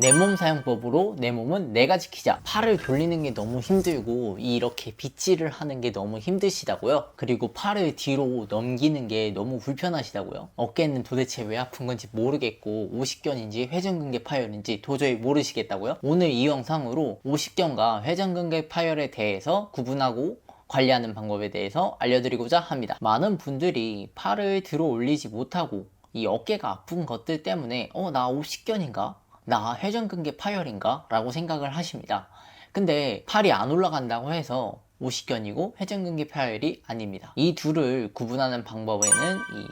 내 몸 사용법으로 내 몸은 내가 지키자. 팔을 돌리는 게 너무 힘들고 이렇게 빗질을 하는 게 너무 힘드시다고요? 그리고 팔을 뒤로 넘기는 게 너무 불편하시다고요? 어깨는 도대체 왜 아픈 건지 모르겠고 오십견인지 회전근개 파열인지 도저히 모르시겠다고요? 오늘 이 영상으로 오십견과 회전근개 파열에 대해서 구분하고 관리하는 방법에 대해서 알려드리고자 합니다. 많은 분들이 팔을 들어 올리지 못하고 이 어깨가 아픈 것들 때문에 나 오십견인가? 나 회전근개 파열인가? 라고 생각을 하십니다. 근데 팔이 안 올라간다고 해서 오십견이고 회전근개 파열이 아닙니다. 이 둘을 구분하는 방법에는 이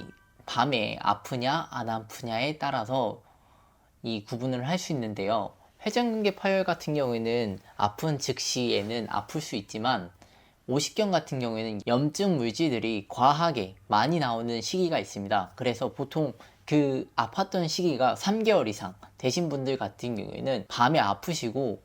밤에 아프냐 안 아프냐에 따라서 이 구분을 할 수 있는데요. 회전근개 파열 같은 경우에는 아픈 즉시에는 아플 수 있지만 오십견 같은 경우에는 염증 물질들이 과하게 많이 나오는 시기가 있습니다. 그래서 보통 그 아팠던 시기가 3개월 이상 되신 분들 같은 경우에는 밤에 아프시고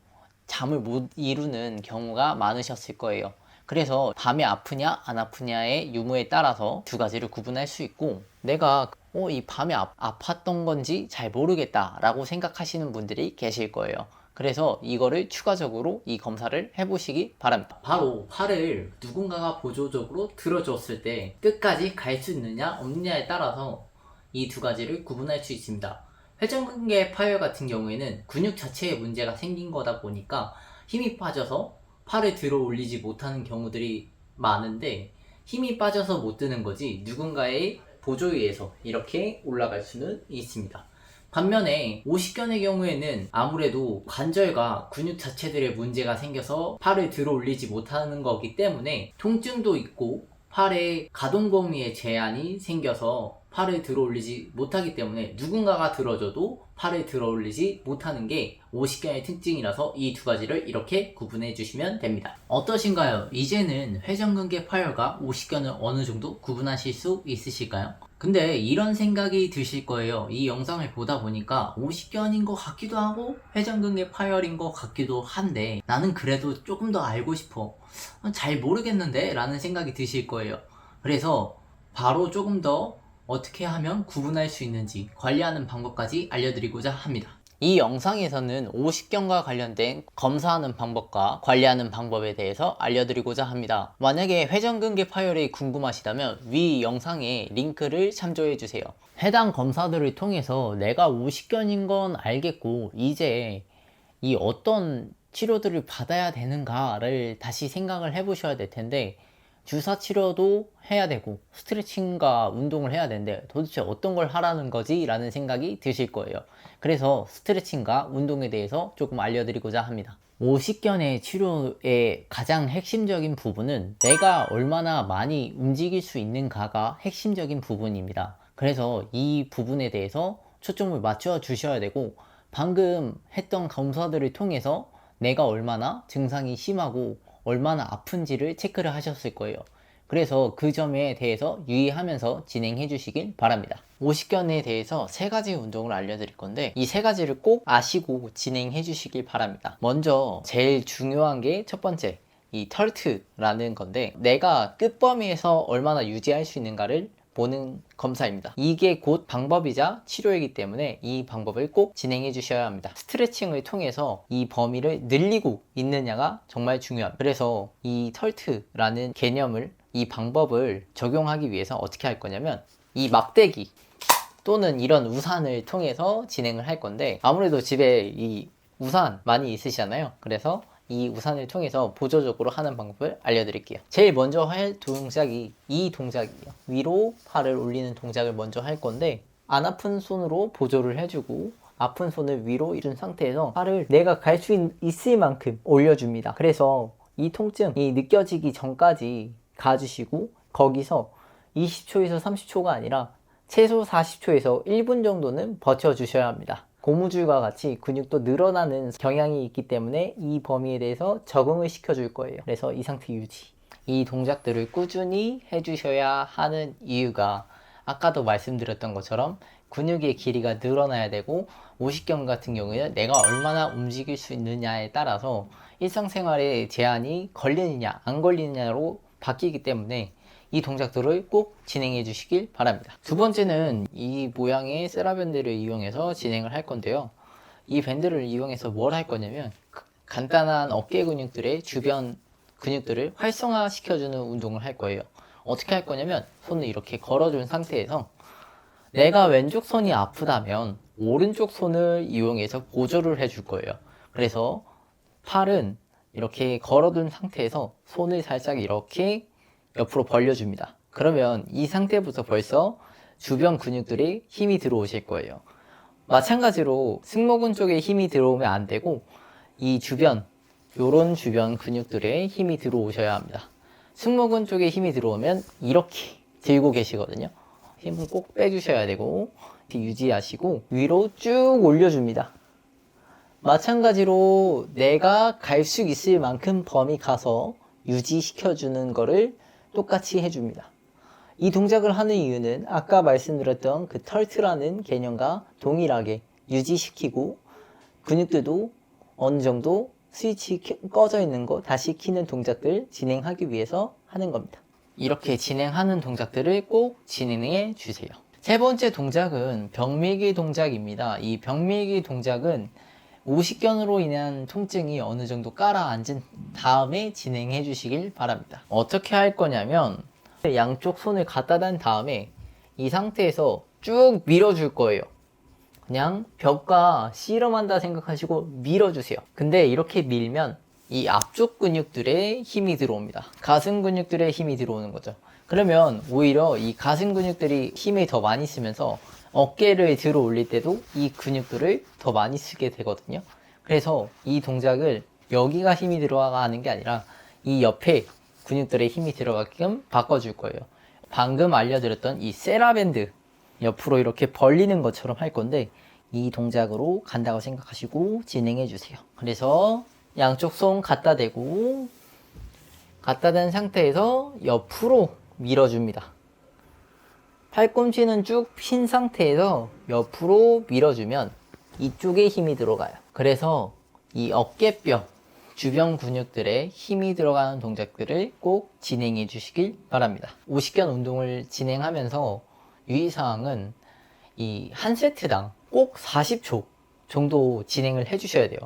잠을 못 이루는 경우가 많으셨을 거예요. 그래서 밤에 아프냐 안 아프냐의 유무에 따라서 두 가지를 구분할 수 있고, 내가 이 밤에 아팠던 건지 잘 모르겠다 라고 생각하시는 분들이 계실 거예요. 그래서 이거를 추가적으로 이 검사를 해보시기 바랍니다. 바로 팔을 누군가가 보조적으로 들어줬을 때 끝까지 갈 수 있느냐 없느냐에 따라서 이 두 가지를 구분할 수 있습니다. 회전근개 파열 같은 경우에는 근육 자체에 문제가 생긴 거다 보니까 힘이 빠져서 팔을 들어 올리지 못하는 경우들이 많은데, 힘이 빠져서 못 드는 거지 누군가의 보조에 의해서 이렇게 올라갈 수는 있습니다. 반면에 오십견의 경우에는 아무래도 관절과 근육 자체들의 문제가 생겨서 팔을 들어 올리지 못하는 거기 때문에 통증도 있고 팔의 가동 범위에 제한이 생겨서 팔을 들어 올리지 못하기 때문에 누군가가 들어줘도 팔을 들어 올리지 못하는 게 오십견의 특징이라서 이 두 가지를 이렇게 구분해 주시면 됩니다. 어떠신가요? 이제는 회전근개 파열과 오십견을 어느 정도 구분하실 수 있으실까요? 근데 이런 생각이 드실 거예요. 이 영상을 보다 보니까 오십견인 것 같기도 하고 회전근개 파열인 것 같기도 한데 나는 그래도 조금 더 알고 싶어. 잘 모르겠는데? 라는 생각이 드실 거예요. 그래서 바로 조금 더 어떻게 하면 구분할 수 있는지 관리하는 방법까지 알려드리고자 합니다. 이 영상에서는 오십견과 관련된 검사하는 방법과 관리하는 방법에 대해서 알려드리고자 합니다. 만약에 회전근개 파열이 궁금하시다면 위 영상에 링크를 참조해주세요. 해당 검사들을 통해서 내가 오십견인 건 알겠고 이제 이 어떤 치료들을 받아야 되는가를 다시 생각을 해보셔야 될 텐데, 주사 치료도 해야 되고 스트레칭과 운동을 해야 되는데 도대체 어떤 걸 하라는 거지? 라는 생각이 드실 거예요. 그래서 스트레칭과 운동에 대해서 조금 알려드리고자 합니다. 오십견의 치료의 가장 핵심적인 부분은 내가 얼마나 많이 움직일 수 있는가가 핵심적인 부분입니다. 그래서 이 부분에 대해서 초점을 맞춰 주셔야 되고, 방금 했던 검사들을 통해서 내가 얼마나 증상이 심하고 얼마나 아픈지를 체크를 하셨을 거예요. 그래서 그 점에 대해서 유의하면서 진행해 주시길 바랍니다. 오십견에 대해서 세 가지 운동을 알려드릴 건데 이 세 가지를 꼭 아시고 진행해 주시길 바랍니다. 먼저 제일 중요한 게 첫 번째, 이 털트라는 건데 내가 끝범위에서 얼마나 유지할 수 있는가를 보는 검사입니다. 이게 곧 방법이자 치료이기 때문에 이 방법을 꼭 진행해 주셔야 합니다. 스트레칭을 통해서 이 범위를 늘리고 있느냐가 정말 중요합니다. 그래서 이 털트라는 개념을, 이 방법을 적용하기 위해서 어떻게 할 거냐면 이 막대기 또는 이런 우산을 통해서 진행을 할 건데, 아무래도 집에 이 우산 많이 있으시잖아요. 그래서 이 우산을 통해서 보조적으로 하는 방법을 알려드릴게요. 제일 먼저 할 동작이 이 동작이에요. 위로 팔을 올리는 동작을 먼저 할 건데, 안 아픈 손으로 보조를 해주고 아픈 손을 위로 이은 상태에서 팔을 내가 갈 수 있을 만큼 올려줍니다. 그래서 이 통증이 느껴지기 전까지 가주시고 거기서 20초에서 30초가 아니라 최소 40초에서 1분 정도는 버텨주셔야 합니다. 고무줄과 같이 근육도 늘어나는 경향이 있기 때문에 이 범위에 대해서 적응을 시켜줄 거예요. 그래서 이 상태 유지. 이 동작들을 꾸준히 해주셔야 하는 이유가 아까도 말씀드렸던 것처럼 근육의 길이가 늘어나야 되고, 오십견 같은 경우에는 내가 얼마나 움직일 수 있느냐에 따라서 일상생활에 제한이 걸리느냐 안 걸리느냐로 바뀌기 때문에 이 동작들을 꼭 진행해 주시길 바랍니다. 두 번째는 이 모양의 세라밴드를 이용해서 진행을 할 건데요. 이 밴드를 이용해서 뭘 할 거냐면 간단한 어깨 근육들의 주변 근육들을 활성화시켜주는 운동을 할 거예요. 어떻게 할 거냐면 손을 이렇게 걸어준 상태에서 내가 왼쪽 손이 아프다면 오른쪽 손을 이용해서 보조를 해줄 거예요. 그래서 팔은 이렇게 걸어둔 상태에서 손을 살짝 이렇게 옆으로 벌려줍니다. 그러면 이 상태부터 벌써 주변 근육들이 힘이 들어오실 거예요. 마찬가지로 승모근 쪽에 힘이 들어오면 안 되고 이 주변, 요런 주변 근육들에 힘이 들어오셔야 합니다. 승모근 쪽에 힘이 들어오면 이렇게 들고 계시거든요. 힘은 꼭 빼주셔야 되고 유지하시고 위로 쭉 올려줍니다. 마찬가지로 내가 갈 수 있을 만큼 범위 가서 유지시켜주는 거를 똑같이 해줍니다. 이 동작을 하는 이유는 아까 말씀드렸던 그 털트라는 개념과 동일하게 유지시키고 근육들도 어느 정도 스위치 꺼져 있는 거 다시 켜는 동작들 진행하기 위해서 하는 겁니다. 이렇게 진행하는 동작들을 꼭 진행해 주세요. 세 번째 동작은 벽밀기 동작입니다. 이 벽밀기 동작은 오십견으로 인한 통증이 어느 정도 깔아앉은 다음에 진행해 주시길 바랍니다. 어떻게 할 거냐면 양쪽 손을 갖다 댄 다음에 이 상태에서 쭉 밀어줄 거예요. 그냥 벽과 씨름한다 생각하시고 밀어주세요. 근데 이렇게 밀면 이 앞쪽 근육들에 힘이 들어옵니다. 가슴 근육들에 힘이 들어오는 거죠. 그러면 오히려 이 가슴 근육들이 힘이 더 많이 쓰면서 어깨를 들어 올릴 때도 이 근육들을 더 많이 쓰게 되거든요. 그래서 이 동작을 여기가 힘이 들어가는 게 아니라 이 옆에 근육들의 힘이 들어가게끔 바꿔줄 거예요. 방금 알려드렸던 이 세라밴드 옆으로 이렇게 벌리는 것처럼 할 건데 이 동작으로 간다고 생각하시고 진행해 주세요. 그래서 양쪽 손 갖다 대고 갖다 댄 상태에서 옆으로 밀어줍니다. 팔꿈치는 쭉 핀 상태에서 옆으로 밀어주면 이쪽에 힘이 들어가요. 그래서 이 어깨뼈 주변 근육들에 힘이 들어가는 동작들을 꼭 진행해 주시길 바랍니다. 오십견 운동을 진행하면서 유의사항은 이 한 세트당 꼭 40초 정도 진행을 해 주셔야 돼요.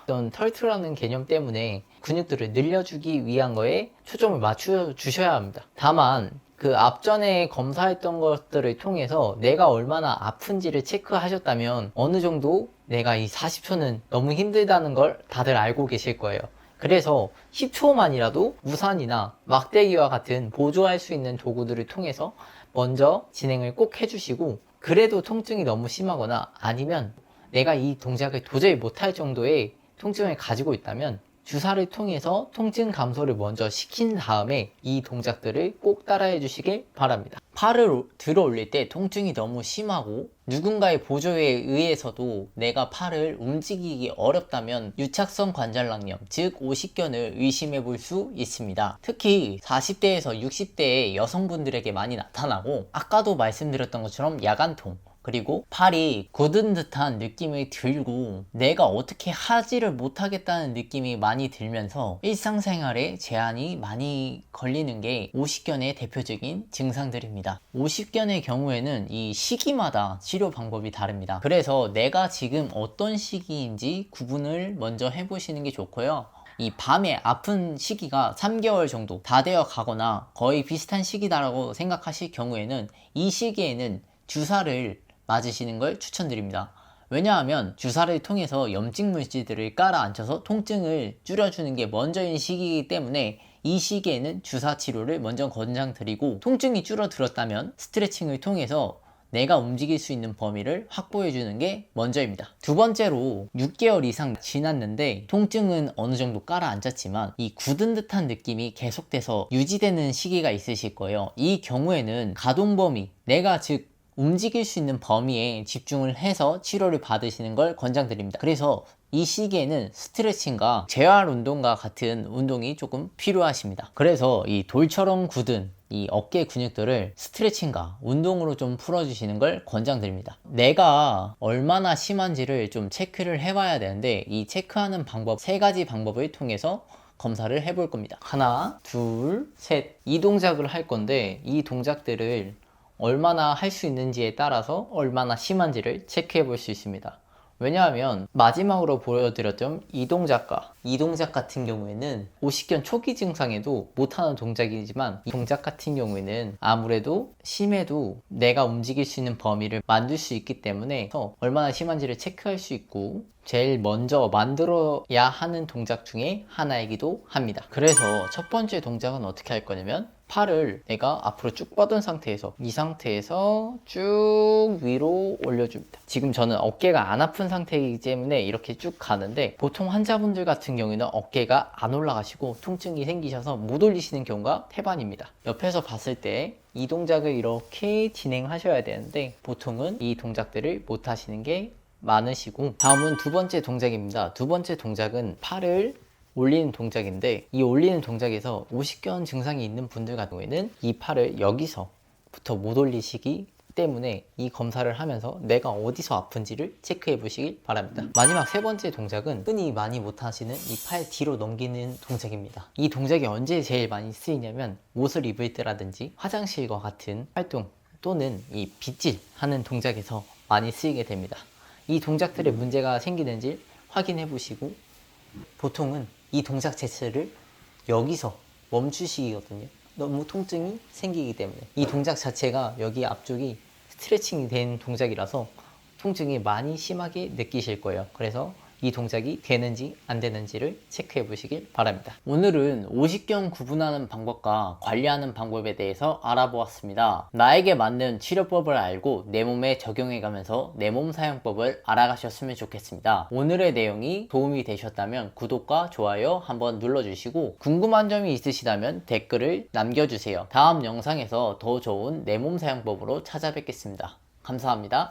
어떤 털트라는 개념 때문에 근육들을 늘려주기 위한 거에 초점을 맞춰 주셔야 합니다. 다만 그 앞전에 검사했던 것들을 통해서 내가 얼마나 아픈지를 체크하셨다면 어느 정도 내가 이 40초는 너무 힘들다는 걸 다들 알고 계실 거예요. 그래서 10초만이라도 우산이나 막대기와 같은 보조할 수 있는 도구들을 통해서 먼저 진행을 꼭 해주시고, 그래도 통증이 너무 심하거나 아니면 내가 이 동작을 도저히 못할 정도의 통증을 가지고 있다면 주사를 통해서 통증 감소를 먼저 시킨 다음에 이 동작들을 꼭 따라해 주시길 바랍니다. 팔을 들어 올릴 때 통증이 너무 심하고 누군가의 보조에 의해서도 내가 팔을 움직이기 어렵다면 유착성 관절낭염, 즉 오십견을 의심해 볼 수 있습니다. 특히 40대에서 60대의 여성분들에게 많이 나타나고, 아까도 말씀드렸던 것처럼 야간통, 그리고 팔이 굳은 듯한 느낌이 들고 내가 어떻게 하지를 못하겠다는 느낌이 많이 들면서 일상생활에 제한이 많이 걸리는 게 오십견의 대표적인 증상들입니다. 오십견의 경우에는 이 시기마다 치료 방법이 다릅니다. 그래서 내가 지금 어떤 시기인지 구분을 먼저 해보시는 게 좋고요. 이 밤에 아픈 시기가 3개월 정도 다 되어 가거나 거의 비슷한 시기다라고 생각하실 경우에는 이 시기에는 주사를 맞으시는 걸 추천드립니다. 왜냐하면 주사를 통해서 염증 물질들을 깔아앉혀서 통증을 줄여주는 게 먼저인 시기이기 때문에 이 시기에는 주사 치료를 먼저 권장드리고, 통증이 줄어들었다면 스트레칭을 통해서 내가 움직일 수 있는 범위를 확보해주는 게 먼저입니다. 두 번째로 6개월 이상 지났는데 통증은 어느 정도 깔아앉았지만 이 굳은 듯한 느낌이 계속돼서 유지되는 시기가 있으실 거예요. 이 경우에는 가동 범위, 내가 즉 움직일 수 있는 범위에 집중을 해서 치료를 받으시는 걸 권장드립니다. 그래서 이 시기에는 스트레칭과 재활 운동과 같은 운동이 조금 필요하십니다. 그래서 이 돌처럼 굳은 이 어깨 근육들을 스트레칭과 운동으로 좀 풀어주시는 걸 권장드립니다. 내가 얼마나 심한지를 좀 체크를 해봐야 되는데, 이 체크하는 방법 3가지 방법을 통해서 검사를 해볼 겁니다. 하나, 둘, 셋. 이 동작을 할 건데 이 동작들을 얼마나 할 수 있는지에 따라서 얼마나 심한지를 체크해 볼 수 있습니다. 왜냐하면 마지막으로 보여드렸던 이 동작 같은 경우에는 오십견 초기 증상에도 못하는 동작이지만 이 동작 같은 경우에는 아무래도 심해도 내가 움직일 수 있는 범위를 만들 수 있기 때문에 얼마나 심한지를 체크할 수 있고 제일 먼저 만들어야 하는 동작 중에 하나이기도 합니다. 그래서 첫 번째 동작은 어떻게 할 거냐면 팔을 내가 앞으로 쭉 뻗은 상태에서 이 상태에서 쭉 위로 올려줍니다. 지금 저는 어깨가 안 아픈 상태이기 때문에 이렇게 쭉 가는데 보통 환자분들 같은 경우에는 어깨가 안 올라가시고 통증이 생기셔서 못 올리시는 경우가 태반입니다. 옆에서 봤을 때 이 동작을 이렇게 진행하셔야 되는데 보통은 이 동작들을 못 하시는 게 많으시고, 다음은 두 번째 동작입니다. 두 번째 동작은 팔을 올리는 동작인데 이 올리는 동작에서 오십견 증상이 있는 분들 같은 경우에는 이 팔을 여기서부터 못 올리시기 때문에 이 검사를 하면서 내가 어디서 아픈지를 체크해 보시길 바랍니다. 마지막 세 번째 동작은 흔히 많이 못 하시는 이 팔 뒤로 넘기는 동작입니다. 이 동작이 언제 제일 많이 쓰이냐면 옷을 입을 때라든지 화장실과 같은 활동 또는 이 빗질 하는 동작에서 많이 쓰이게 됩니다. 이 동작들에 문제가 생기는지 확인해 보시고 보통은 이 동작 자체를 여기서 멈추시거든요. 너무 통증이 생기기 때문에 이 동작 자체가 여기 앞쪽이 스트레칭이 된 동작이라서 통증이 많이 심하게 느끼실 거예요. 그래서 이 동작이 되는지 안 되는지를 체크해 보시길 바랍니다. 오늘은 오십견 구분하는 방법과 관리하는 방법에 대해서 알아보았습니다. 나에게 맞는 치료법을 알고 내 몸에 적용해 가면서 내 몸 사용법을 알아가셨으면 좋겠습니다. 오늘의 내용이 도움이 되셨다면 구독과 좋아요 한번 눌러주시고 궁금한 점이 있으시다면 댓글을 남겨주세요. 다음 영상에서 더 좋은 내 몸 사용법으로 찾아뵙겠습니다. 감사합니다.